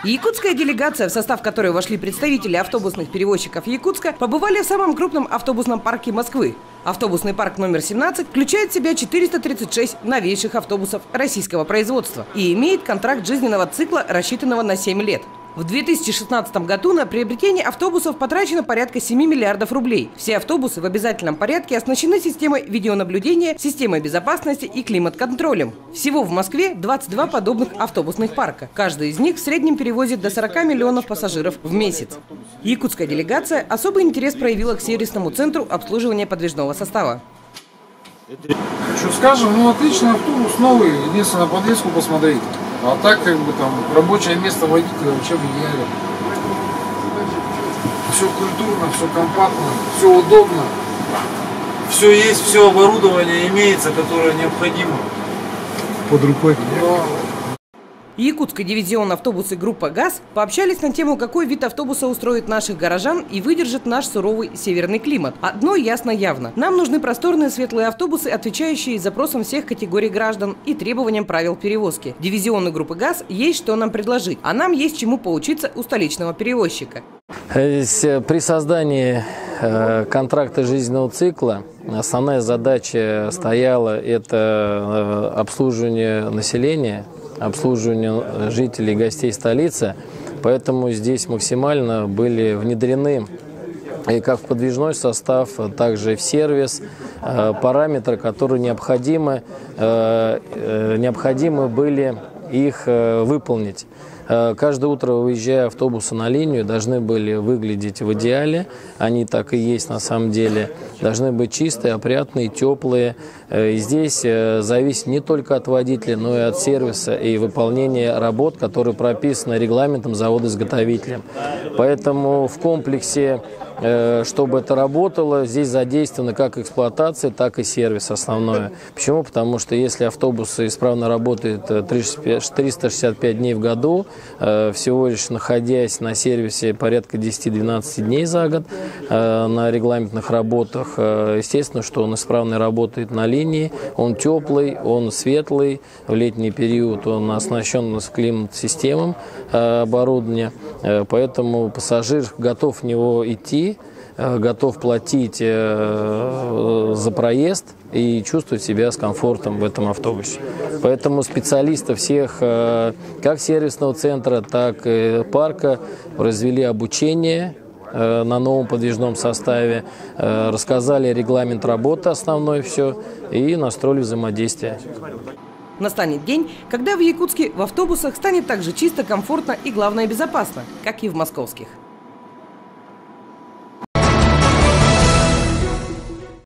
Якутская делегация, в состав которой вошли представители автобусных перевозчиков Якутска, побывали в самом крупном автобусном парке Москвы. Автобусный парк номер 17 включает в себя 436 новейших автобусов российского производства и имеет контракт жизненного цикла, рассчитанного на 7 лет. В 2016 году на приобретение автобусов потрачено порядка 7 миллиардов рублей. Все автобусы в обязательном порядке оснащены системой видеонаблюдения, системой безопасности и климат-контролем. Всего в Москве 22 подобных автобусных парка. Каждый из них в среднем перевозит до 40 миллионов пассажиров в месяц. Якутская делегация особый интерес проявила к сервисному центру обслуживания подвижного состава. Что скажем, отличный автобус, новый, единственное, подвеску посмотреть. А так, как бы там, рабочее место водителя вообще в идеале. Все культурно, все компактно, все удобно. Все есть, все оборудование имеется, которое необходимо. Под рукой. Якутский дивизион автобусы группы ГАЗ пообщались на тему, какой вид автобуса устроит наших горожан и выдержит наш суровый северный климат. Одно явно. Нам нужны просторные светлые автобусы, отвечающие запросам всех категорий граждан и требованиям правил перевозки. Дивизиону группы ГАЗ есть что нам предложить, а нам есть чему поучиться у столичного перевозчика. При создании контракта жизненного цикла основная задача стояла – это обслуживание населения, обслуживание жителей и гостей столицы, поэтому здесь максимально были внедрены и как в подвижной состав, также и в сервис параметры, которые необходимы были их выполнить. Каждое утро, выезжая автобусы на линию, должны были выглядеть в идеале, они так и есть на самом деле, должны быть чистые, опрятные, теплые. И здесь зависит не только от водителя, но и от сервиса и выполнения работ, которые прописаны регламентом завода-изготовителем. Поэтому в комплексе, чтобы это работало, здесь задействована как эксплуатация, так и сервис основное. Почему? Потому что если автобусы исправно работают 365 дней в году, всего лишь находясь на сервисе порядка 10-12 дней за год на регламентных работах, естественно, что он исправно работает на линии, он теплый, он светлый, в летний период он оснащен с климат-системой оборудования, поэтому пассажир готов в него идти, готов платить за проезд и чувствовать себя с комфортом в этом автобусе. Поэтому специалистов всех, как сервисного центра, так и парка, произвели обучение на новом подвижном составе, рассказали регламент работы основной, все, и настроили взаимодействие. Настанет день, когда в Якутске в автобусах станет так же чисто, комфортно и, главное, безопасно, как и в московских.